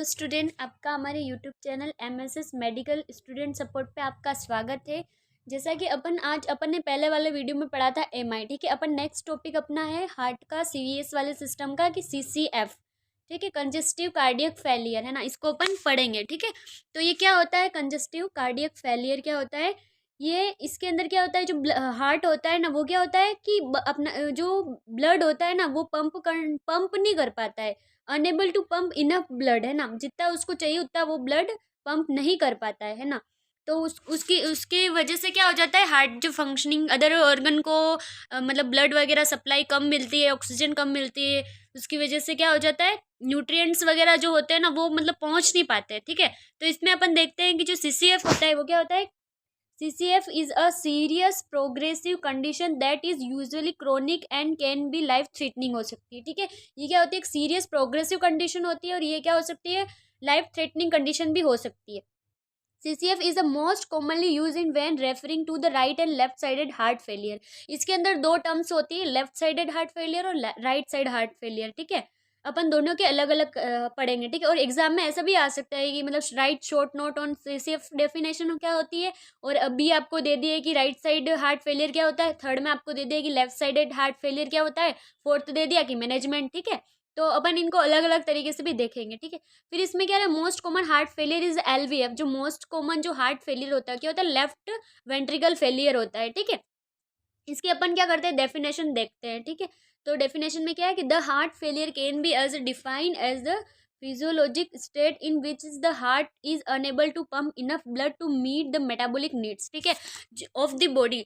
Student, आपका हमारे YouTube channel MSS medical student support पे आपका स्वागत है। जैसा कि अपन ने पहले वाले वीडियो में पढ़ा था एमआई, ठीक है। अपन नेक्स्ट टॉपिक अपना है हार्ट का सीवीएस वाले सिस्टम का कि सीसीएफ, ठीक है, कंजेस्टिव कार्डियक फेलियर, है ना। इसको अपन पढ़ेंगे, ठीक है। तो ये क्या होता है कंजेस्टिव कार्डियक फेलियर, क्या होता है ये? इसके अंदर क्या होता है, जो हार्ट होता है ना, वो क्या होता है कि अपना जो ब्लड होता है ना, वो पंप नहीं कर पाता है। Unable to pump enough blood, है ना। जितना उसको चाहिए उतना वो ब्लड पंप नहीं कर पाता है ना। तो उसकी उसकी वजह से क्या हो जाता है, हार्ट जो फंक्शनिंग अदर ऑर्गन को मतलब ब्लड वगैरह सप्लाई कम मिलती है, ऑक्सीजन कम मिलती है। उसकी वजह से क्या हो जाता है, न्यूट्रिएंट्स वगैरह जो होते हैं ना, वो मतलब पहुंच नहीं पाते हैं, ठीक है। तो इसमें अपन देखते हैं कि जो सीसीएफ होता है वो क्या होता है। CCF is a serious progressive condition that is usually chronic and can be life threatening हो सकती है, ठीक है। ये क्या होती है, एक सीरियस प्रोग्रेसिव कंडीशन होती है और ये क्या हो सकती है, लाइफ थ्रेटनिंग कंडीशन भी हो सकती है। CCF is the most commonly used in when referring to the right and left sided heart failure। इसके अंदर दो टर्म्स होती है, लेफ्ट साइडेड हार्ट फेलियर और राइट साइड हार्ट फेलियर, ठीक है। अपन दोनों के अलग अलग पढ़ेंगे, ठीक है। और एग्जाम में ऐसा भी आ सकता है कि मतलब right short note on CCF definition क्या होती है, और अभी आपको दे दिए कि राइट साइड हार्ट फेलियर क्या होता है, थर्ड में आपको दे दिया कि लेफ्ट साइडेड हार्ट फेलियर क्या होता है, फोर्थ दे दिया कि मैनेजमेंट, ठीक है। तो अपन इनको अलग अलग तरीके से भी देखेंगे, ठीक है। फिर इसमें क्या है, most common heart failure is LVF. जो मोस्ट कॉमन जो हार्ट फेलियर होता है क्या होता है, लेफ्ट वेंट्रिकल फेलियर होता है, ठीक है। इसकी अपन क्या करते हैं, डेफिनेशन देखते हैं, ठीक है। तो डेफिनेशन में क्या है कि the heart failure can be as defined as the physiologic state in which is the heart is unable to pump enough blood to meet the metabolic needs, ठीक है, ऑफ द बॉडी।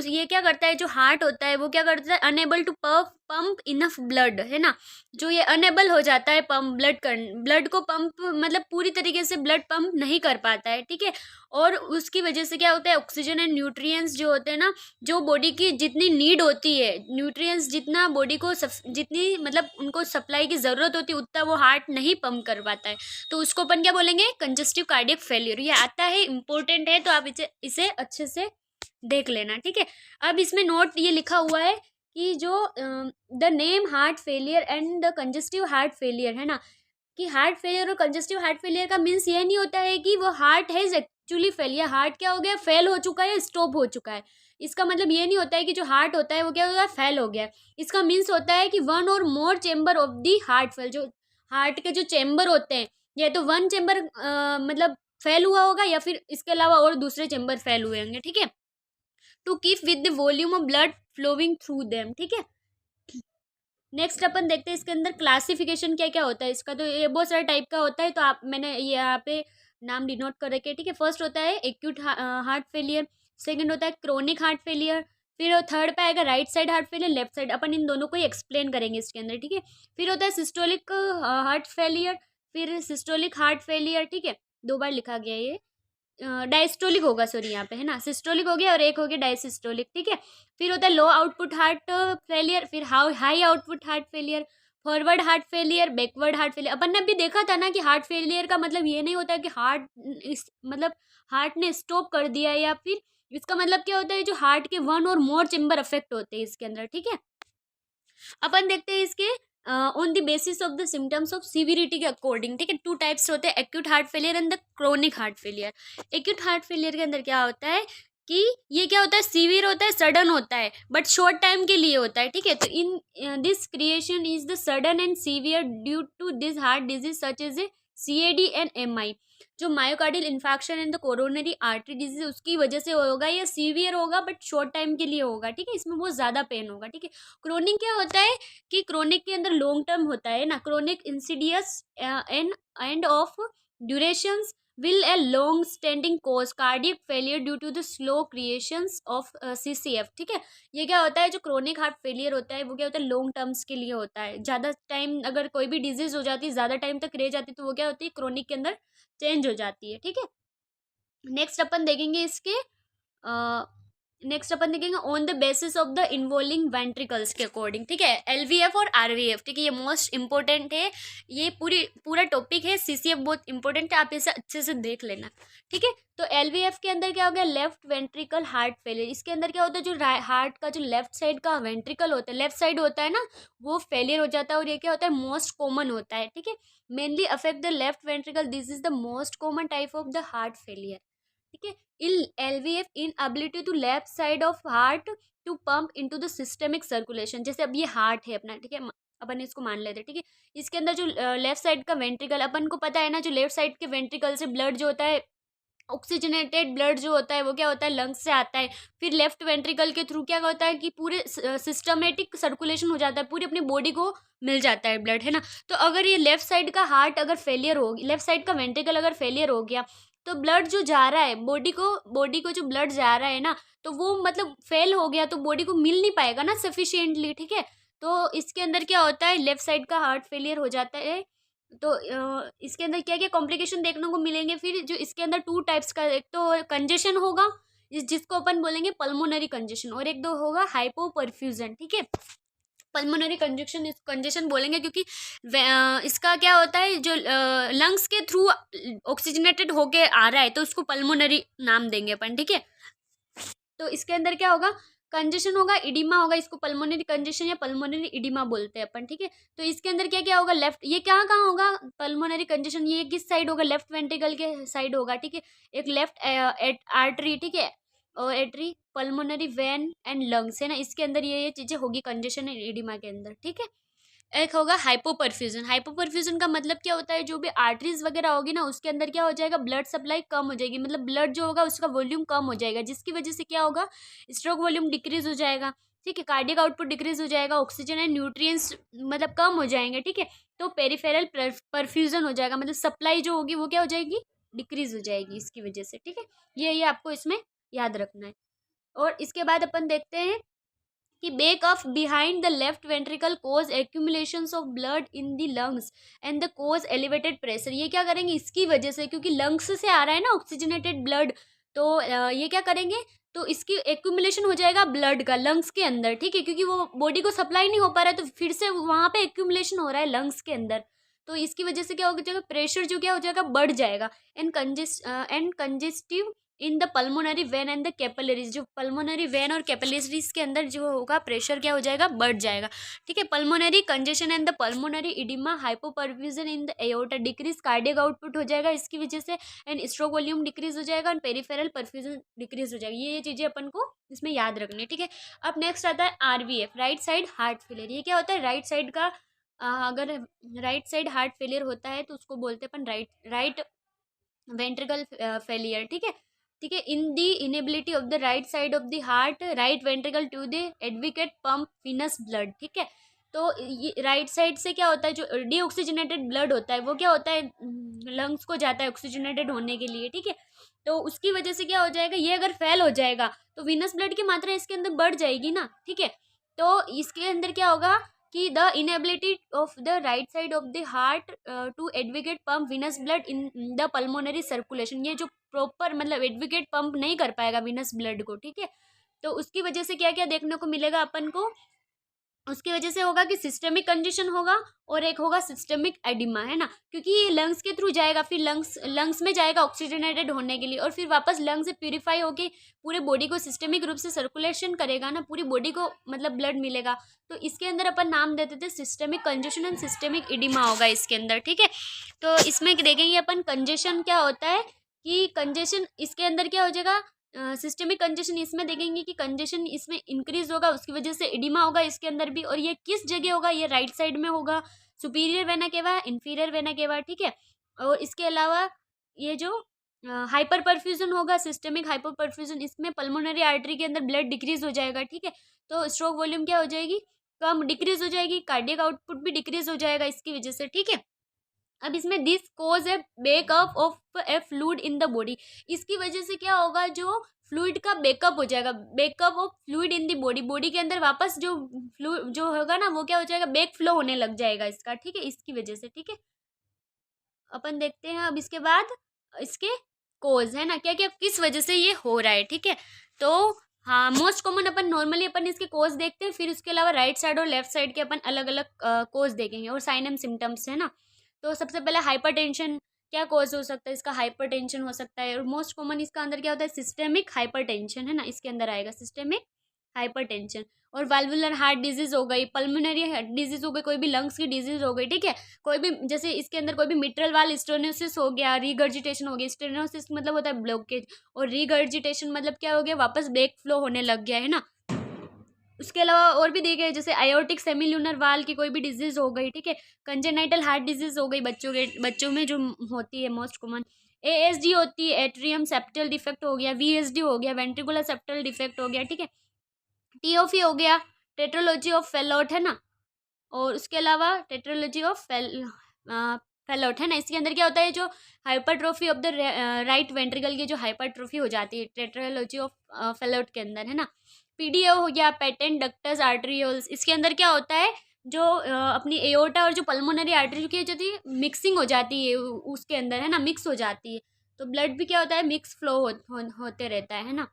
ये क्या करता है, जो हार्ट होता है वो क्या करता है, unable to pump enough blood, है ना। जो ये अनेबल हो जाता है पंप ब्लड को पंप मतलब पूरी तरीके से ब्लड पंप नहीं कर पाता है, ठीक है। और उसकी वजह से क्या होता है, ऑक्सीजन एंड न्यूट्रिएंट्स जो होते हैं ना, जो बॉडी की जितनी नीड होती है, न्यूट्रिएंट्स जितना बॉडी को जितनी मतलब उनको सप्लाई की ज़रूरत होती है उतना वो हार्ट नहीं पंप कर पाता है। तो उसको अपन क्या बोलेंगे, कंजेस्टिव कार्डियक फेलियर। ये आता है, इंपॉर्टेंट है, तो आप इसे अच्छे से देख लेना, ठीक है। अब इसमें नोट ये लिखा हुआ है कि जो the name heart failure and the congestive heart failure, है ना, कि हार्ट फेलियर और कंजेस्टिव हार्ट फेलियर का मीन्स ये नहीं होता है कि वो हार्ट है एक्चुअली फेलियर, हार्ट क्या हो गया, फेल हो चुका है, स्टॉप हो चुका है। इसका मतलब ये नहीं होता है कि जो हार्ट होता है वो क्या हो गया, फेल हो गया। इसका मीन्स होता है कि वन और more chamber of the heart fail. जो हार्ट के जो चेम्बर होते हैं, या तो वन चेम्बर मतलब फेल हुआ होगा, या फिर इसके अलावा और दूसरे चेम्बर फेल हुए होंगे, ठीक है। To keep with the volume of blood flowing through them, ठीक है। नेक्स्ट अपन देखते हैं इसके अंदर क्लासिफिकेशन क्या क्या होता है इसका। तो ये बहुत सारे टाइप का होता है, तो मैंने ये यहाँ पे नाम डिनोट कर रखे, ठीक है। फर्स्ट होता है एक्यूट हार्ट फेलियर, सेकंड होता है क्रोनिक हार्ट फेलियर, फिर थर्ड पे आएगा right side heart failure, left side. अपन इन दोनों को ही एक्सप्लेन करेंगे इसके अंदर, ठीक है। फिर होता है सिस्टोलिक हार्ट फेलियर, फिर सिस्टोलिक हार्ट फेलियर, ठीक है। दो बार लिखा गया ये, डायस्टोलिक होगा, सॉरी यहाँ पे, है ना। सिस्टोलिक हो गया और एक हो गया डायसिस्टोलिक, ठीक है। फिर होता है लो आउटपुट हार्ट फेलियर, फिर high output heart failure, forward heart failure, backward heart failure. अपन ने अभी देखा था ना कि हार्ट फेलियर का मतलब ये नहीं होता है कि मतलब हार्ट ने स्टॉप कर दिया, या फिर इसका मतलब क्या होता है, जो हार्ट के वन और मोर चेम्बर अफेक्ट होते हैं इसके अंदर, ठीक है। अपन देखते हैं इसके on the basis of the symptoms of severity के अकॉर्डिंग, ठीक है। टू टाइप्स होते हैं, acute heart failure and the chronic heart failure. Acute heart failure के अंदर क्या होता है कि ये क्या होता है, सीवियर होता है, सडन होता है, बट शॉर्ट टाइम के लिए होता है, ठीक है। तो in this creation is the sudden and severe due to this heart disease such as a CAD and MI। जो myocardial infection and the coronary artery disease उसकी वजह से होगा, या सीवियर होगा बट शॉर्ट टाइम के लिए होगा, ठीक है। इसमें बहुत ज़्यादा पेन होगा, ठीक है। क्रोनिक क्या होता है कि क्रोनिक के अंदर लॉन्ग टर्म होता है ना, chronic Insidious end of durations will a long standing cause cardiac failure due to the slow creations of CCF, ठीक है। ये क्या होता है, जो क्रोनिक हार्ट फेलियर होता है वो क्या होता है, लॉन्ग टर्म्स के लिए होता है। ज़्यादा टाइम अगर कोई भी डिजीज हो जाती है, ज़्यादा टाइम तक रह जाती है, तो वो क्या होती है, क्रोनिक के अंदर चेंज हो जाती है, ठीक है। नेक्स्ट अपन देखेंगे इसके नेक्स्ट अपन देखेंगे on the basis of the involving ventricles के अकॉर्डिंग, ठीक है, एलवीएफ और आरवीएफ, ठीक है, ये मोस्ट इंपॉर्टेंट है, ये पूरा टॉपिक है, सीसीएफ बहुत इंपॉर्टेंट है, आप इसे अच्छे से देख लेना, ठीक है। तो एलवीएफ के अंदर क्या हो गया, लेफ्ट वेंट्रिकल हार्ट फेलियर, इसके अंदर क्या होता है, जो हार्ट का जो लेफ्ट साइड का वेंट्रिकल होता है, लेफ्ट साइड होता है ना, वो फेलियर हो जाता है, और ये क्या होता है, मोस्ट कॉमन होता है, ठीक है, mainly affect the left ventricle, this is the most common type of the heart failure, ठीक है। In LVF inability to left side of heart to pump into the systemic circulation, जैसे अब ये heart है अपना, ठीक है, अपन इसको मान लेते हैं, ठीक है, इसके अंदर जो लेफ्ट साइड का वेंट्रिकल, अपन को पता है ना, जो लेफ्ट साइड के वेंट्रिकल से ब्लड जो होता है, ऑक्सीजनेटेड ब्लड जो होता है वो क्या होता है, लंग्स से आता है, फिर लेफ्ट वेंट्रिकल के थ्रू क्या होता है कि पूरे सिस्टमेटिक सर्कुलेशन हो जाता है, पूरी अपनी बॉडी को मिल जाता है ब्लड, है ना। तो अगर ये लेफ्ट साइड का हार्ट अगर फेलियर हो, लेफ्ट साइड का वेंट्रिकल अगर फेलियर हो गया, तो ब्लड जो जा रहा है बॉडी को जो ब्लड जा रहा है ना, तो वो मतलब फेल हो गया, तो बॉडी को मिल नहीं पाएगा ना सफिशिएंटली, ठीक है। तो इसके अंदर क्या होता है, लेफ्ट साइड का हार्ट फेलियर हो जाता है, तो इसके अंदर क्या क्या कॉम्प्लिकेशन देखने को मिलेंगे, फिर जो इसके अंदर टू टाइप्स का, एक तो कंजेशन होगा, जिसको अपन बोलेंगे पल्मोनरी कंजेशन, और एक दो होगा हाइपोपरफ्यूजन, ठीक है। पल्मोनरी कंजेशन, इस कंजेशन बोलेंगे क्योंकि इसका क्या होता है, जो लंग्स के थ्रू ऑक्सीजनेटेड होके आ रहा है, तो उसको पल्मोनरी नाम देंगे अपन, ठीक है। तो इसके अंदर क्या होगा, कंजेशन होगा, इडिमा होगा, इसको पल्मोनरी कंजेशन या पल्मोनरी इडिमा बोलते हैं अपन, ठीक है। तो इसके अंदर क्या क्या होगा, लेफ्ट, ये कहाँ कहाँ होगा पल्मोनरी कंजेशन, ये किस साइड होगा, लेफ्ट वेंट्रिकल के साइड होगा, ठीक है, एक लेफ्ट आर्टरी, ठीक है, और एट्री, पल्मोनरी वेन एंड लंग्स, है ना, इसके अंदर ये चीजें होगी कंजेशन एंड इडिमा के अंदर, ठीक है। एक होगा हाइपोपरफ्यूजन, हाइपोपरफ्यूजन का मतलब क्या होता है, जो भी आर्टरीज वगैरह होगी ना, उसके अंदर क्या हो जाएगा, ब्लड सप्लाई कम हो जाएगी, मतलब ब्लड जो होगा उसका वॉल्यूम कम हो जाएगा, जिसकी वजह से क्या होगा, स्ट्रोक वॉल्यूम डिक्रीज हो जाएगा, ठीक है, कार्डियक आउटपुट डिक्रीज हो जाएगा, ऑक्सीजन एंड न्यूट्रिएंट्स मतलब कम हो जाएंगे, ठीक है। तो पेरिफेरल परफ्यूजन हो जाएगा, मतलब सप्लाई जो होगी वो क्या हो जाएगी, डिक्रीज हो जाएगी इसकी वजह से, ठीक है। ये आपको इसमें याद रखना है। और इसके बाद अपन देखते हैं कि back of behind the left ventricle cause accumulations of blood in the lungs and the cause elevated pressure, ये क्या करेंगे इसकी वजह से, क्योंकि लंग्स से आ रहा है ना ऑक्सीजनेटेड ब्लड, तो ये क्या करेंगे, तो इसकी एक्यूमुलेशन हो जाएगा ब्लड का लंग्स के अंदर, ठीक है, क्योंकि वो बॉडी को सप्लाई नहीं हो पा रहा है, तो फिर से वहाँ पे एक्यूमुलेशन हो रहा है लंग्स के अंदर, तो इसकी वजह से क्या हो जाएगा, प्रेशर जो क्या हो जाएगा, बढ़ जाएगा, and congestive in the pulmonary vein and the capillaries, जो पल्मोनरी वेन और कैपिलरीज के अंदर जो होगा प्रेशर क्या हो जाएगा, बढ़ जाएगा, ठीक है। Pulmonary congestion and the pulmonary oedema, hypoperfusion in the aorta, decrease cardiac output हो जाएगा इसकी वजह से, एंड स्ट्रोक वॉल्यूम डिक्रीज हो जाएगा, एंड पेरिफेरल परफ्यूजन डिक्रीज हो जाएगी, ये चीजें अपन को इसमें याद रखनी है, ठीक है। अब नेक्स्ट आता है आरवीएफ, राइट साइड हार्ट फेलियर, ये क्या होता है, राइट साइड का अगर राइट साइड हार्ट फेलियर होता है तो उसको बोलते हैं अपन राइट वेंट्रिकल फेलियर, ठीक है, ठीक है, in the inability of the right side of the heart right ventricle to the advocate pump venous blood, ठीक है। तो ये राइट साइड से क्या होता है, जो डीऑक्सीजनेटेड ब्लड होता है वो क्या होता है, लंग्स को जाता है ऑक्सीजनेटेड होने के लिए, ठीक है। तो उसकी वजह से क्या हो जाएगा, ये अगर फेल हो जाएगा तो विनस ब्लड की मात्रा इसके अंदर बढ़ जाएगी ना, ठीक है। तो इसके अंदर क्या होगा कि the inability of the right side of the heart to advocate pump venous blood in the pulmonary circulation, ये जो प्रॉपर मतलब एडवोकेट पंप नहीं कर पाएगा विनस ब्लड को, ठीक है। तो उसकी वजह से क्या क्या देखने को मिलेगा अपन को, उसकी वजह से होगा कि सिस्टमिक कंजेशन होगा, और एक होगा सिस्टमिक एडिमा, है ना, क्योंकि ये लंग्स के थ्रू जाएगा, फिर लंग्स में जाएगा ऑक्सीजनेटेड होने के लिए, और फिर वापस लंग्स से प्यूरिफाई होके पूरे बॉडी को सिस्टमिक रूप से सर्कुलेशन करेगा ना, पूरी बॉडी को मतलब ब्लड मिलेगा, तो इसके अंदर अपन नाम देते थे systemic congestion and systemic oedema होगा इसके अंदर, ठीक है। तो इसमें देखेंगे अपन कंजेशन क्या होता है, कि कंजेशन इसके अंदर क्या हो जाएगा, सिस्टमिक कंजेशन इसमें देखेंगे कि कंजेशन इसमें इंक्रीज होगा, उसकी वजह से एडिमा होगा इसके अंदर भी, और ये किस जगह होगा, ये राइट साइड में होगा, superior vena cava, inferior vena cava, ठीक है। और इसके अलावा ये जो हाइपर परफ्यूजन होगा, सिस्टमिक हाइपर परफ्यूजन, इसमें पल्मोनरी आर्टरी के अंदर ब्लड डिक्रीज हो जाएगा, ठीक है। तो स्ट्रोक वॉल्यूम क्या हो जाएगी, कम डिक्रीज हो जाएगी, कार्डियक आउटपुट भी डिक्रीज हो जाएगा इसकी वजह से, ठीक है। अब इसमें this cause a backup of a fluid in the body, इसकी वजह से क्या होगा, जो फ्लूइड का बेकअप हो जाएगा, backup of fluid in the body, body के अंदर वापस जो फ्लूइड जो होगा ना वो क्या हो जाएगा, बैक फ्लो होने लग जाएगा इसका, ठीक है, इसकी वजह से, ठीक है। अपन देखते हैं अब इसके बाद इसके कोज, है ना, क्या क्या किस वजह से ये हो रहा है, ठीक है। तो हाँ, मोस्ट कॉमन अपन नॉर्मली अपन इसके कोज देखते हैं, फिर उसके अलावा राइट साइड और लेफ्ट साइड के अपन अलग अलग कोज देखेंगे और साइन एंड सिम्टम्स है ना। तो सबसे पहले हाइपरटेंशन, क्या कोज हो सकता है इसका? हाइपरटेंशन हो सकता है। और मोस्ट कॉमन इसका अंदर क्या होता है? सिस्टेमिक हाइपरटेंशन है ना, इसके अंदर आएगा सिस्टेमिक हाइपरटेंशन। और वाल्वुलर हार्ट डिजीज हो गई, पल्मोनरी डिजीज हो गई, कोई भी लंग्स की डिजीज हो गई, ठीक है। कोई भी जैसे इसके अंदर कोई भी मिट्रल वाल स्टेनोसिस हो गया, रिगर्जिटेशन हो गया। स्टेनोसिस मतलब होता है ब्लॉकेज, और रिगर्जिटेशन मतलब क्या हो गया? वापस ब्लड फ्लो होने लग गया है ना। उसके अलावा और भी देखे जैसे आयोटिक सेमिल्यूनर वाल की कोई भी डिजीज हो गई, ठीक है। कंजेनाइटल हार्ट डिजीज हो गई बच्चों में जो होती है मोस्ट कॉमन। एएसडी होती है, एट्रियम सेप्टल डिफेक्ट हो गया। वीएसडी हो गया, वेंट्रिकुलर सेप्टल डिफेक्ट हो गया, ठीक है। टीओफी हो गया, टेट्रोलॉजी ऑफ फेलोट है ना। और उसके अलावा टेट्रोलॉजी ऑफ फेलोट है ना, इसके अंदर क्या होता है? जो hypertrophy of the right ventricle की जो हाइपरट्रोफी हो जाती है टेट्रोलॉजी ऑफ फेलोट के अंदर है ना। पीडीओ हो गया, पेटेंट डक्टस आर्टरियोल्स। इसके अंदर क्या होता है? जो अपनी एओर्टा और जो पल्मोनरी आर्टरी की जो मिक्सिंग हो जाती है उसके अंदर है ना, मिक्स हो जाती है। तो ब्लड भी क्या होता है? मिक्स फ्लो होते रहता है ना।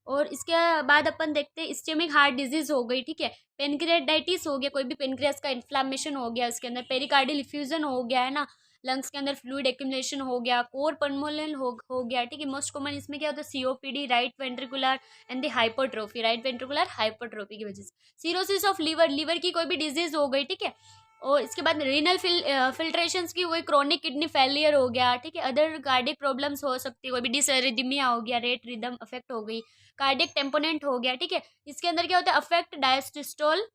और इसके बाद अपन देखते हैं स्टेमिक हार्ट डिजीज हो गई, ठीक है। पेनक्रियाटाइटिस हो गया, कोई भी पेनक्रियास का इन्फ्लामेशन हो गया, उसके अंदर पेरिकार्डियल इफ्यूजन हो गया है ना। लंग्स के अंदर फ्लूइड एक्यूमुलेशन हो गया, कोर पल्मोनल हो गया, ठीक है। मोस्ट कॉमन इसमें क्या होता है? COPD, right ventricular and the hypertrophy, right ventricular hypertrophy की वजह से। सीरोसिस ऑफ लीवर, लीवर की कोई भी डिजीज हो गई, ठीक है। और इसके बाद रीनल फिल्ट्रेशंस की वही क्रोनिक किडनी फेलियर हो गया, ठीक है। अदर कार्डियक प्रॉब्लम्स हो सकती है, कोई भी डिसरिदमिया हो गया, रेट रिदम अफेक्ट हो गई, कार्डियक टेम्पोनेंट हो गया, ठीक है। इसके अंदर क्या होता है? अफेक्ट डायस्टोल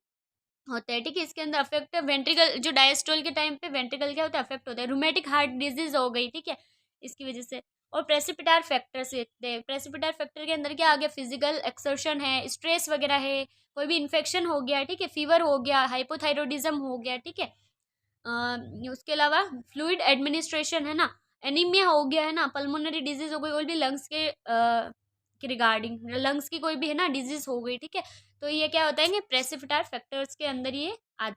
होता है, ठीक है। इसके अंदर अफेक्ट वेंट्रिकल, जो डायस्टोल के टाइम पे वेंट्रिकल क्या होता है? अफेक्ट होता है। रूमेटिक हार्ट डिजीज हो गई, ठीक है, इसकी वजह से। और प्रेसिपिटार फैक्टर्स देखते हैं। प्रेसिपिटार फैक्टर के अंदर क्या आ गया? फिजिकल एक्सर्शन है, स्ट्रेस वगैरह है, कोई भी इन्फेक्शन हो गया, ठीक है, फीवर हो गया, हाइपोथायरॉयडिज्म हो गया, ठीक है। उसके अलावा फ्लूइड एडमिनिस्ट्रेशन है ना, एनीमिया हो गया है ना, पल्मोनरी डिजीज हो गई, और भी लंग्स के रिगार्डिंग लंग्स की कोई भी है ना डिजीज हो गई, ठीक है। तो ये क्या होता है कि प्रेसिपिटार फैक्टर्स के अंदर ये आ।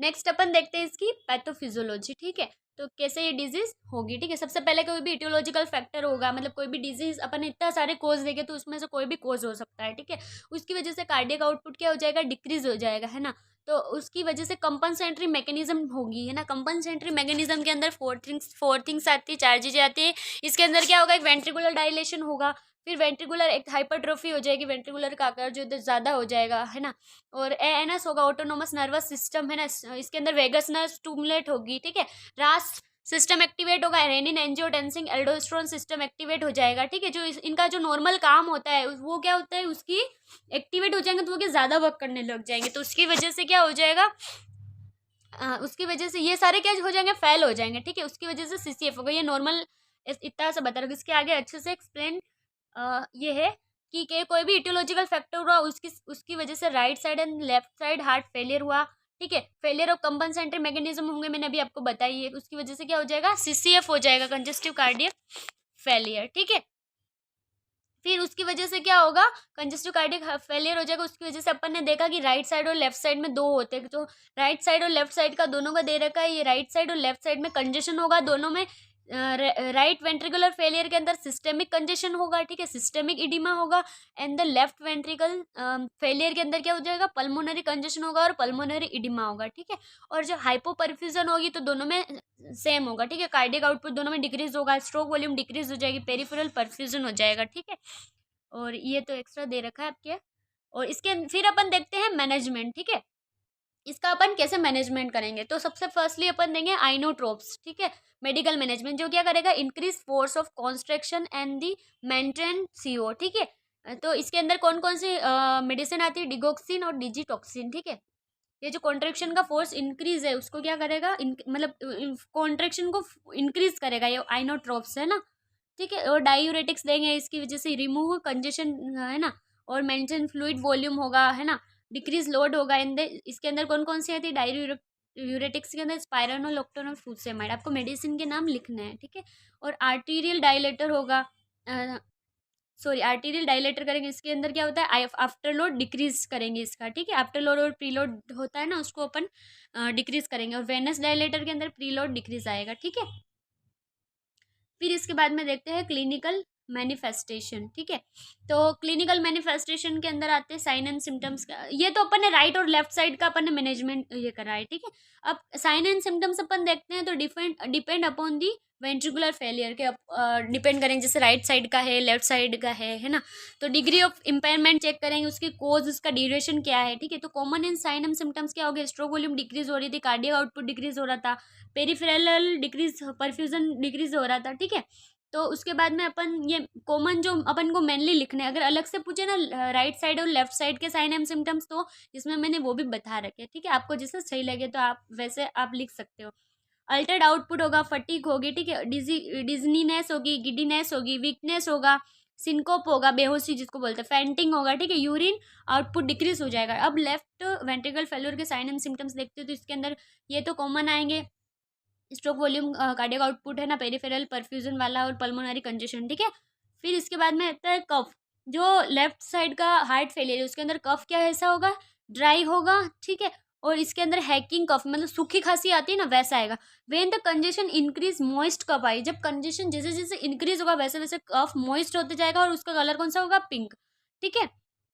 नेक्स्ट अपन देखते हैं इसकी पैथोफिजियोलॉजी, ठीक है। तो कैसे ये डिजीज होगी, ठीक है। सबसे पहले कोई भी इटियोलॉजिकल फैक्टर होगा, मतलब कोई भी डिजीज अपन इतना सारे कोज देंगे तो उसमें से कोई भी कोज हो सकता है, ठीक है। उसकी वजह से कार्डियक आउटपुट क्या हो जाएगा? डिक्रीज हो जाएगा है ना। तो उसकी वजह से कंपनसेटरी मैकेनिज्म होगी है ना। कंपनसेटरी मैकेनिज्म के अंदर फोर थिंग्स आती है, चार चीजें आती है। इसके अंदर क्या होगा? एक वेंट्रिकुलर डायलेशन होगा, फिर वेंट्रिकुलर एक हाइपरट्रोफी हो जाएगी, वेंट्रिकुलर का आकार जो ज़्यादा हो जाएगा है ना। और एएनएस होगा, ऑटोनोमस नर्वस सिस्टम है ना। इसके अंदर वेगस नर्व स्टूमुलेट होगी, ठीक है। रास सिस्टम एक्टिवेट होगा, renin angiotensin aldosterone system activate हो जाएगा, ठीक है। जो इनका जो नॉर्मल काम होता है वो क्या होता है? उसकी एक्टिवेट हो जाएंगे तो वो क्या ज़्यादा वर्क करने लग जाएंगे, तो उसकी वजह से क्या हो जाएगा? उसकी वजह से ये सारे क्या हो जाएंगे? फेल हो जाएंगे, ठीक है। उसकी वजह से सीसीएफ होगा। ये नॉर्मल इतना सा बता रहा हूँ। इसके आगे अच्छे से एक्सप्लेन ये है कि कोई भी इटियोलॉजिकल फैक्टर हुआ, उसकी वजह से right side and left side heart failure हुआ, ठीक है। फेलियर ऑफ कंपनसेटरी मैकेनिज्म होंगे, मैंने अभी आपको बताई है। उसकी वजह से क्या हो जाएगा? सीसीएफ हो जाएगा, कंजेस्टिव कार्डियक फेलियर, ठीक है। फिर उसकी वजह से क्या होगा? कंजेस्टिव कार्डियक फेलियर हो जाएगा। उसकी वजह से अपन ने देखा कि राइट साइड और लेफ्ट साइड में दो होते हैं, तो राइट साइड और लेफ्ट साइड का दोनों का दे रखा है। ये राइट साइड और लेफ्ट साइड में कंजेशन होगा दोनों में। राइट वेंट्रिकुलर फेलियर के अंदर सिस्टेमिक कंजेशन होगा, ठीक है, सिस्टेमिक इडिमा होगा। And the left ventricle failure के अंदर क्या हो जाएगा? पल्मोनरी कंजेशन होगा और पल्मोनरी इडिमा होगा, ठीक है। और जो हाइपोपरफ्यूजन होगी तो दोनों में सेम होगा, ठीक है। कार्डियक आउटपुट दोनों में डिक्रीज होगा, स्ट्रोक वॉल्यूम डिक्रीज हो जाएगी, पेरिफेरल परफ्यूजन हो जाएगा, ठीक है। और ये तो एक्स्ट्रा दे रखा है आपके। और इसके फिर अपन देखते हैं मैनेजमेंट, ठीक है। इसका अपन कैसे मैनेजमेंट करेंगे? तो सबसे फर्स्टली अपन देंगे आइनोट्रोप्स, ठीक है। मेडिकल मैनेजमेंट जो क्या करेगा? Increase force of construction and the maintain CO, ठीक है। तो इसके अंदर कौन कौन सी मेडिसिन आती है? डिगोक्सिन और डिजिटॉक्सिन, ठीक है। ये जो कॉन्ट्रेक्शन का फोर्स इंक्रीज है उसको क्या करेगा? मतलब कॉन्ट्रेक्शन को इंक्रीज करेगा, ये आइनोट्रोप्स है ना, ठीक है। और डायूरेटिक्स देंगे, इसकी वजह से रिमूव कंजेशन है ना। और मेंटेन फ्लूइड वॉल्यूम होगा है ना, डिक्रीज लोड होगा। इन इसके अंदर कौन कौन सी आती है? डायूरेटिक्स के अंदर स्पाइरानोल, ऑक्टेनोल, फ्रूसेमाइड। आपको मेडिसिन के नाम लिखने हैं, ठीक है। और आर्टीरियल डायलेटर होगा, सॉरी आर्टीरियल डायलेटर करेंगे। इसके अंदर क्या होता है? आफ्टर लोड डिक्रीज करेंगे इसका, ठीक है। आफ्टर लोड और प्रीलोड होता है ना, उसको अपन डिक्रीज करेंगे। और वेनस डायलेटर के अंदर प्रीलोड डिक्रीज आएगा, ठीक है। फिर इसके बाद में देखते हैं क्लिनिकल मैनिफेस्टेशन, ठीक है। तो क्लिनिकल मैनिफेस्टेशन के अंदर आते हैं साइन एंड सिम्टम्स का। ये तो अपन ने राइट और लेफ्ट साइड का अपन ने मैनेजमेंट ये करा है, ठीक है। अब साइन एंड सिम्टम्स अपन देखते हैं तो depend upon the ventricular failure के डिपेंड करेंगे, जैसे राइट साइड का है, लेफ्ट साइड का है ना। तो डिग्री ऑफ इम्पेयरमेंट चेक करेंगे, उसकी कोज, उसका ड्यूरेशन क्या है, ठीक है। तो common in sign and symptoms क्या हो गया, स्ट्रोक वॉल्यूम डिक्रीज हो रही थी, कार्डियक आउटपुट डिक्रीज हो रहा था, पेरिफेरल डिक्रीज, परफ्यूजन डिक्रीज हो रहा था, ठीक है। तो उसके बाद में अपन ये कॉमन जो अपन को मेनली लिखने हैं, अगर अलग से पूछे ना राइट साइड और लेफ्ट साइड के साइन एंड सिम्टम्स, तो इसमें मैंने वो भी बता रखे, ठीक है। आपको जैसे सही लगे तो आप वैसे आप लिख सकते हो। अल्टर्ड आउटपुट होगा, फटीग होगी, ठीक है, डिजनीनेस होगी, गिडीनेस होगी, वीकनेस होगा, सिंकोप होगा, बेहोशी जिसको बोलते हैं, फैंटिंग होगा, ठीक है, यूरिन आउटपुट डिक्रीज हो जाएगा। अब लेफ्ट वेंट्रिकल फेल्योर के साइन एंड सिम्टम्स देखते हो तो इसके अंदर ये तो कॉमन आएंगे, स्ट्रोक वॉल्यूम, कार्डियक आउटपुट है ना, पेरिफेरल परफ्यूजन वाला, और पल्मोनरी कंजेशन, ठीक है। फिर इसके बाद में आता है कफ। जो लेफ्ट साइड का हार्ट फेलियर है उसके अंदर कफ क्या ऐसा होगा, ड्राई होगा, ठीक है। और इसके अंदर हैकिंग कफ, मतलब सूखी खांसी आती है ना, वैसा आएगा। When the congestion increase moist cough आई, जब कंजेशन जैसे जैसे इंक्रीज होगा वैसे वैसे कफ मॉइस्ट होते जाएगा, और उसका कलर कौन सा होगा, पिंक, ठीक है।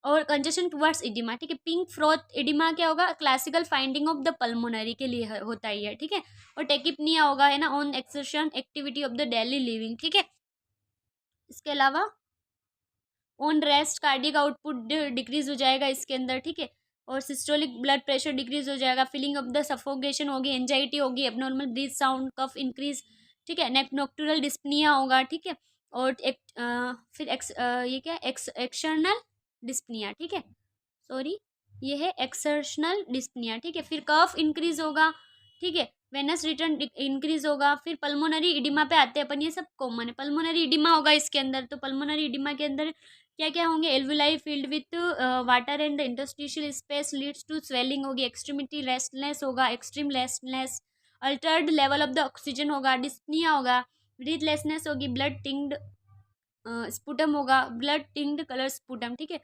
और कंजेशन टुवर्ड्स एडिमा, ठीक है। पिंक फ्रोथ एडिमा क्या होगा, classical finding of the pulmonary के लिए होता ही है, ठीक है। और टेकिपनिया होगा, है ना, on exertion activity of the daily living, ठीक है। इसके अलावा on rest cardiac output decrease हो जाएगा इसके अंदर, ठीक है। और सिस्टोलिक ब्लड प्रेशर डिक्रीज हो जाएगा, फीलिंग ऑफ द सफोकेशन होगी, एंजाइटी होगी, एबनॉर्मल ब्रीथ साउंड, कफ इंक्रीज, ठीक है। नोक्टुरल डिस्पनिया होगा, ठीक है। और फिर ये क्या, एक्सटर्नल डिस्पनिया, ठीक है, सॉरी, ये है एक्सर्शनल डिस्पनिया, ठीक है। फिर कफ इंक्रीज होगा, ठीक है, वेनस रिटर्न इंक्रीज होगा। फिर पल्मोनरी इडिमा पे आते हैं अपन, ये सब कॉमन है। पल्मोनरी इडिमा होगा इसके अंदर, तो पल्मोनरी इडिमा के अंदर क्या क्या होंगे, alveoli filled with water and interstitial space leads to swelling होगी, एक्सट्रीमिटी रेस्टलेस होगा, extreme restless, altered level of the oxygen होगा, डिस्पनिया होगा, ब्रीथलेसनेस होगी, ब्लड टिंग्ड स्पुटम होगा, ब्लड टिंग्ड कलर स्पुटम, ठीक है।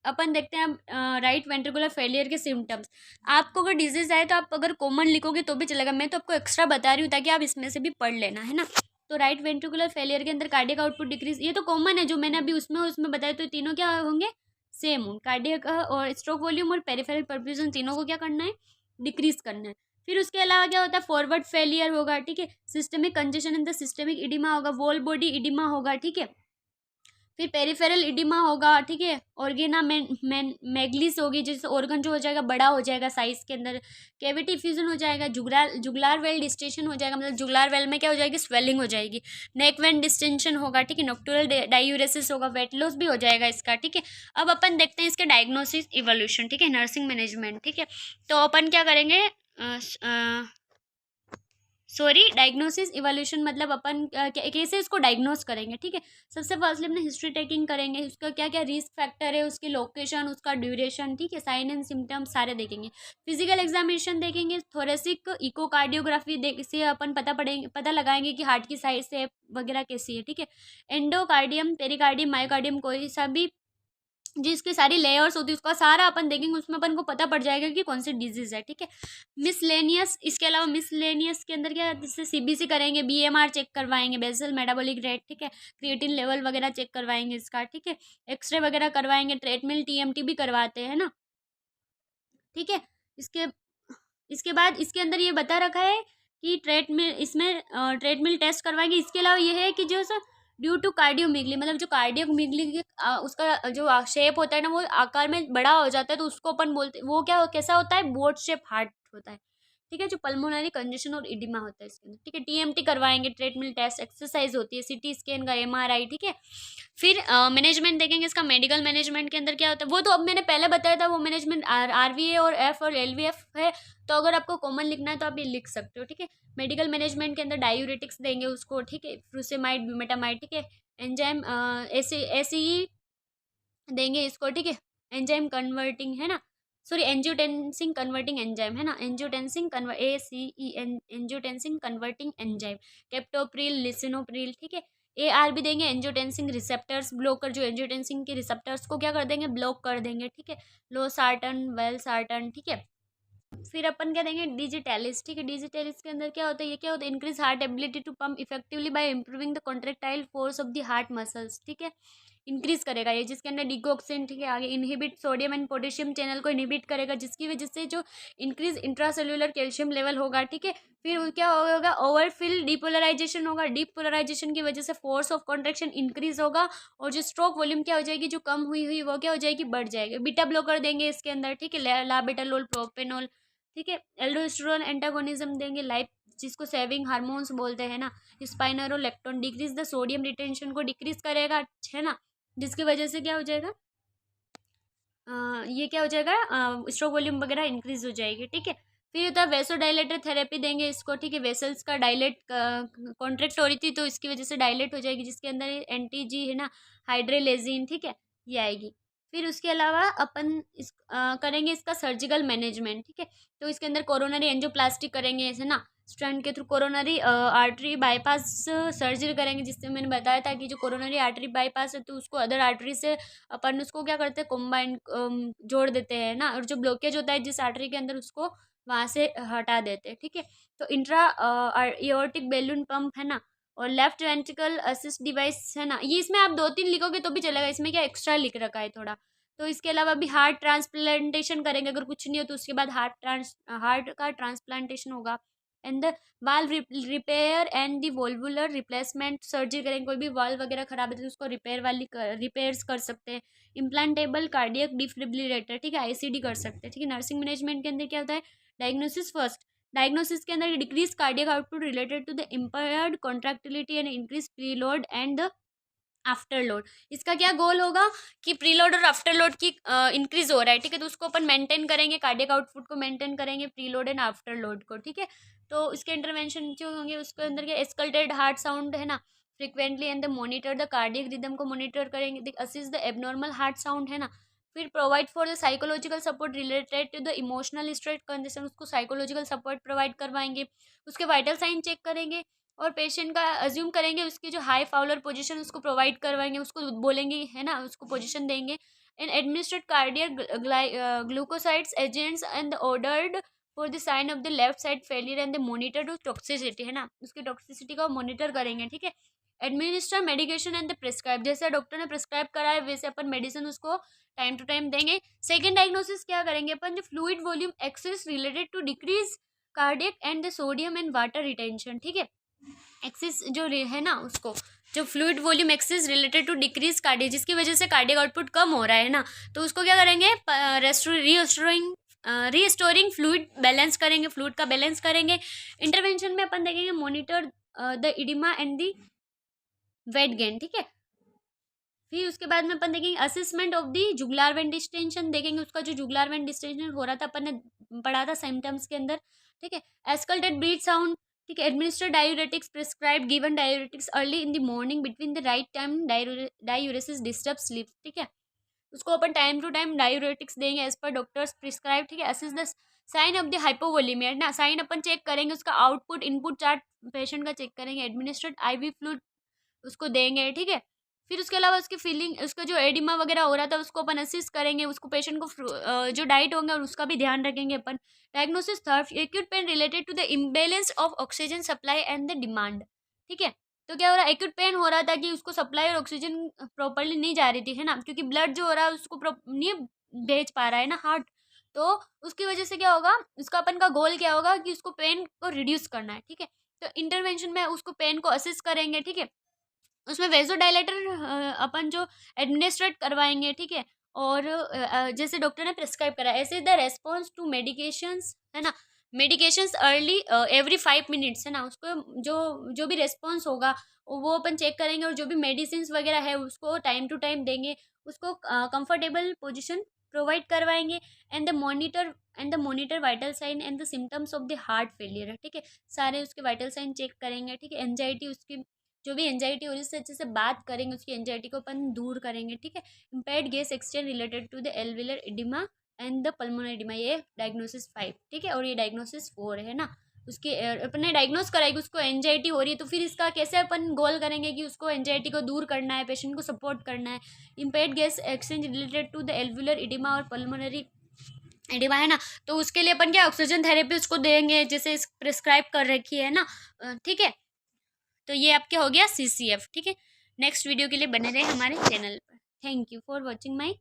अपन देखते हैं राइट वेंट्रिकुलर फेलियर के सिम्टम्स। आपको अगर डिजीज आए तो आप अगर कॉमन लिखोगे तो भी चलेगा, मैं तो आपको एक्स्ट्रा बता रही हूँ ताकि आप इसमें से भी पढ़ लेना, है ना। तो राइट वेंट्रिकुलर फेलियर के अंदर कार्डियक आउटपुट डिक्रीज, ये तो कॉमन है जो मैंने अभी उसमें बताया, तो तीनों क्या होंगे, सेम होंगे। कार्डियक और स्ट्रोक वॉल्यूम और पेरिफेरल परफ्यूजन तीनों को क्या करना है, डिक्रीज करना है। फिर उसके अलावा क्या होता है, फॉरवर्ड फेलियर होगा, ठीक है, systemic congestion in the systemic oedema होगा, वॉल बॉडी इडिमा होगा, ठीक है। फिर पेरिफेरल इडिमा होगा, ठीक है, ऑर्गेना मैगलिस होगी, जिससे ऑर्गन जो हो जाएगा बड़ा हो जाएगा साइज के अंदर, कैविटी फ्यूजन हो जाएगा, जुगुलार वेल डिस्टेंशन हो जाएगा, मतलब जुगुलार वेल में क्या हो जाएगी, स्वेलिंग हो जाएगी, नेक वेन डिस्टेंशन होगा, ठीक है, नोक्टुरल डायूरेसिस होगा, वेट लॉस भी हो जाएगा इसका, ठीक है। अब अपन देखते हैं इसके डायग्नोसिस इवोल्यूशन, ठीक है, नर्सिंग मैनेजमेंट, ठीक है। तो अपन क्या करेंगे, सॉरी, डायग्नोसिस इवोल्यूशन मतलब अपन कैसे इसको डायग्नोस करेंगे, ठीक है। सबसे फर्स्टली अपने हिस्ट्री टेकिंग करेंगे, उसका क्या क्या रिस्क फैक्टर है, उसकी लोकेशन, उसका ड्यूरेशन, ठीक है, साइन एंड सिम्टम्स सारे देखेंगे। फिजिकल एग्जामिनेशन देखेंगे, थोरेसिक इकोकार्डियोग्राफी से अपन पता लगाएंगे कि हार्ट की साइज से वगैरह कैसी है, ठीक है। एंडोकार्डियम, पेरिकार्डियम, मायोकार्डियम, कोई सा भी जिसकी सारी लेयर्स होती है उसका सारा अपन देखेंगे, उसमें अपन को पता पड़ जाएगा कि कौन सी डिजीज है, ठीक है। मिसलेनियस, इसके अलावा मिसलेनियस के अंदर क्या, जिससे सीबीसी करेंगे, बीएमआर चेक करवाएंगे, बेसल मेटाबॉलिक रेट, ठीक है, क्रिएटिन लेवल वगैरह चेक करवाएंगे इसका, ठीक है। एक्सरे वगैरह करवाएंगे, ट्रेडमिल टीएमटी भी करवाते हैं ना, ठीक है। इसके इसके बाद इसके अंदर ये बता रखा है कि ट्रेडमिल टेस्ट करवाएंगे। इसके अलावा ये है कि जो सर ड्यू टू कार्डियोमिगली, मतलब जो कार्डियोमिगली उसका जो शेप होता है ना, वो आकार में बड़ा हो जाता है, तो उसको अपन बोलते, वो क्या कैसा होता है, बोट शेप हार्ट होता है, ठीक है, जो पल्मोनरी कंजेशन और इडिमा होता है इसके अंदर, ठीक है। टीएमटी करवाएंगे, ट्रेडमिल टेस्ट, एक्सरसाइज होती है, सीटी स्कैन का, एमआरआई, ठीक है। फिर मैनेजमेंट देखेंगे इसका, मेडिकल मैनेजमेंट के अंदर क्या होता है, वो तो अब मैंने पहले बताया था, वो मैनेजमेंट आरवीए और एफ और एलवीएफ है, तो अगर आपको कॉमन लिखना है तो आप ये लिख सकते हो, ठीक है। मेडिकल मैनेजमेंट के अंदर डायूरेटिक्स देंगे उसको, ठीक है, फ्रूसेमाइड, ब्यूमेटामाइड, ठीक है, एंजाइम एसीई देंगे इसको, ठीक है, एंजाइम कन्वर्टिंग, है ना, सॉरी, एंजियोटेंसिन कन्वर्टिंग एंजाइम, है ना, angiotensin angiotensin converting enzyme, captopril, lisinopril, ठीक है। एआर भी देंगे, एंजियोटेंसिन रिसेप्टर्स ब्लॉकर, जो एंजियोटेंसिन के रिसेप्टर्स को क्या कर देंगे, ब्लॉक कर देंगे, ठीक है। लो सार्टन, वेल सार्टन, ठीक है। फिर अपन क्या देंगे, डिजिटैलिस। ठीक है, डिजिटैलिस के अंदर क्या होता है, ये क्या होता है, increase heart ability to pump effectively by improving the contractile force of the heart muscles. ठीक है, इंक्रीज करेगा ये, जिसके अंदर डिगोक्सिन। ठीक है, आगे inhibit sodium and potassium channel को इनहिबिट करेगा, जिसकी वजह से जो इंक्रीज इंट्रासेल्युलर कैल्शियम लेवल होगा। ठीक है, फिर क्या होगा, ओवरफिल डीपोलराइजेशन होगा। डीपोलराइजेशन की वजह से फोर्स ऑफ कॉन्ट्रेक्शन इंक्रीज होगा, और जो स्ट्रोक वॉल्यूम क्या हो जाएगी, जो कम हुई हुई वो क्या हो जाएगी, बढ़ जाएगी। बीटा ब्लॉकर देंगे इसके अंदर। ठीक है, लाबेटालोल, प्रोपेनोल। ठीक है, एल्डोस्टेरोन एंटागोनिज्म देंगे, लाइफ जिसको सेविंग हार्मोन्स बोलते हैं ना, स्पाइनोरोलेप्टोन डिक्रीज द सोडियम रिटेंशन को डिक्रीज करेगा, है ना, जिसकी वजह से क्या हो जाएगा, ये क्या हो जाएगा, स्ट्रोक वॉल्यूम वगैरह इंक्रीज हो जाएगी। ठीक है, फिर होता है वेसोडाइलेटर थेरेपी देंगे इसको। ठीक है, वेसल्स का डायलेट कॉन्ट्रैक्ट हो रही थी तो इसकी वजह से डायलेट हो जाएगी, जिसके अंदर एंटी जी है ना, हाइड्रेलेजिन। ठीक है, ये आएगी। फिर उसके अलावा अपन करेंगे इसका सर्जिकल मैनेजमेंट। ठीक है, तो इसके अंदर कोरोनरी एंजियोप्लास्टी करेंगे, ऐसे ना, स्टंट के through coronary artery bypass surgery करेंगे, जिससे मैंने बताया था कि जो कोरोनरी आर्टरी बाईपास है तो उसको अदर आर्टरी से अपन उसको क्या करते हैं, कॉम्बाइन जोड़ देते हैं ना, और जो ब्लॉकेज होता है जिस आर्टरी के अंदर उसको वहाँ से हटा देते हैं। ठीक है, तो इंट्रा एओर्टिक बैलून पंप है ना, और लेफ्ट वेंट्रिकल असिस्ट डिवाइस है ना, ये इसमें आप 2-3 लिखोगे तो भी चलेगा, इसमें क्या एक्स्ट्रा लिख रखा है थोड़ा। तो इसके अलावा भी हार्ट ट्रांसप्लांटेशन करेंगे, अगर कुछ नहीं हो तो उसके बाद हार्ट का ट्रांसप्लांटेशन होगा। And the valve repair and the valvular replacement surgery करेंगे, कोई भी वाल्व वगैरह खराब है तो उसको रिपेयर्स कर सकते हैं। इम्प्लांटेबल कार्डियक डिफिब्रिलेटर, ठीक है, आईसीडी कर सकते हैं। ठीक है, नर्सिंग मैनेजमेंट के अंदर क्या होता है, डायग्नोसिस फर्स्ट। डायग्नोसिस के अंदर decrease cardiac output related to the impaired contractility and increase preload and afterload. इसका क्या गोल होगा कि प्रीलोड और आफ्टर लोड की इंक्रीज हो रहा है। ठीक है, तो उसको अपन मेंटेन करेंगे, कार्डियक आउटपुट को मेंटेन करेंगे, प्रीलोड एंड आफ्टर लोड को। ठीक है, तो इसके इंटरवेंशन जो होंगे उसके अंदर क्या, एस्कल्टेड हार्ट साउंड है ना, frequently and the monitor the cardiac rhythm को मॉनिटर करेंगे, assist the abnormal heart sound है ना। फिर provide for the psychological support related to the emotional stress condition, उसको साइकोलॉजिकल सपोर्ट प्रोवाइड करवाएंगे। उसके वाइटल साइन चेक करेंगे, और पेशेंट का अज्यूम करेंगे उसकी जो हाई फाउलर पोजीशन उसको प्रोवाइड करवाएंगे, उसको बोलेंगे है ना, उसको पोजीशन देंगे। And administrate cardiac glucosides agents and ordered for the sign of the left side failure and the monitor to toxicity, है ना, उसकी टॉक्सिसिटी का मॉनिटर करेंगे। ठीक है, administer medication and the prescribe, जैसे डॉक्टर ने प्रिस्क्राइब करा है वैसे अपन मेडिसिन उसको टाइम टू टाइम देंगे। सेकेंड डायग्नोसिस क्या करेंगे अपन, जो fluid volume excess related to decrease cardiac and the sodium and water retention. ठीक है, एक्सिस जो है ना, उसको जो fluid volume excess related to decrease cardiac, जिसकी वजह से कार्डियक आउटपुट कम हो रहा है ना, तो उसको क्या करेंगे, रीस्टोरिंग फ्लूइड बैलेंस करेंगे, फ्लूइड का बैलेंस करेंगे। इंटरवेंशन में अपन देखेंगे monitor the oedema and the weight gain. ठीक है, फिर उसके बाद में अपन देखेंगे assessment of the jugular vein distension, देखेंगे उसका जो जुगुलार वेन डिस्टेंशन हो रहा था अपन ने पढ़ा था सिम्टम्स के अंदर। ठीक है, एस्कल्टेड ब्रीथ साउंड। ठीक है, administer diuretics prescribe given diuretics early in the morning between the right time diuresis disturb sleep. ठीक है, उसको अपन टाइम टू टाइम डायूरेटिक्स देंगे एज पर डॉक्टर्स प्रिस्क्राइब। ठीक है, assess the sign of the hypovolemia ना, साइन अपन check करेंगे, उसका आउटपुट इनपुट चार्ट पेशेंट का चेक करेंगे। एडमिनिस्ट्रेड आईवी फ्लूइड उसको देंगे। ठीक है, फिर उसके अलावा उसकी फीलिंग, उसका जो एडिमा वगैरह हो रहा था उसको अपन असिस्ट करेंगे, उसको पेशेंट को जो डाइट होंगे और उसका भी ध्यान रखेंगे अपन। Diagnosis third, acute pain related to the imbalance of oxygen supply and the demand. ठीक है, तो क्या हो रहा है, एक्यूट पेन हो रहा था कि उसको सप्लाई और ऑक्सीजन प्रॉपरली नहीं जा रही थी, है ना, क्योंकि ब्लड जो हो रहा है उसको नहीं भेज पा रहा है ना हार्ट, तो उसकी वजह से क्या होगा, उसका अपन का गोल क्या होगा कि उसको पेन को रिड्यूस करना है। ठीक है, तो इंटरवेंशन में उसको पेन को असिस्ट करेंगे। ठीक है, उसमें वेज़ोडाइलेटर अपन जो एडमिनिस्ट्रेट करवाएँगे। ठीक है, और जैसे डॉक्टर ने प्रिस्क्राइब करा, ऐसे द रेस्पॉन्स टू मेडिकेशंस, है ना, मेडिकेशंस अर्ली एवरी 5 मिनट्स, है ना, उसको जो जो भी रेस्पॉन्स होगा वो अपन चेक करेंगे, और जो भी मेडिसिन्स वगैरह है उसको टाइम टू टाइम देंगे, उसको कंफर्टेबल पोजीशन प्रोवाइड करवाएंगे। And the monitor vital sign and the symptoms of the heart failure. ठीक है, सारे उसके वाइटल साइन चेक करेंगे। ठीक है, एंजाइटी, उसकी जो भी एंजाइटी हो रही है उससे अच्छे से बात करेंगे, उसकी एंजाइटी को अपन दूर करेंगे। ठीक है, impaired gas exchange related to the alveolar oedema and the pulmonary oedema, ये डायग्नोसिस 5। ठीक है, और ये डायग्नोसिस 4 है ना, उसके अपने डायग्नोस कराएगी, उसको एंजाइटी हो रही है, तो फिर इसका कैसे अपन गोल करेंगे कि उसको एंजाइटी को दूर करना है, पेशेंट को सपोर्ट करना है। Impaired gas exchange related to the alveolar oedema और पल्मोनरी एडिमा है ना, तो उसके लिए अपन क्या ऑक्सीजन थेरेपी उसको देंगे, जैसे प्रिस्क्राइब कर रखी है ना। ठीक है, तो ये आपके हो गया CCF। ठीक है, नेक्स्ट वीडियो के लिए बने रहे हमारे चैनल पर। Thank you for watching my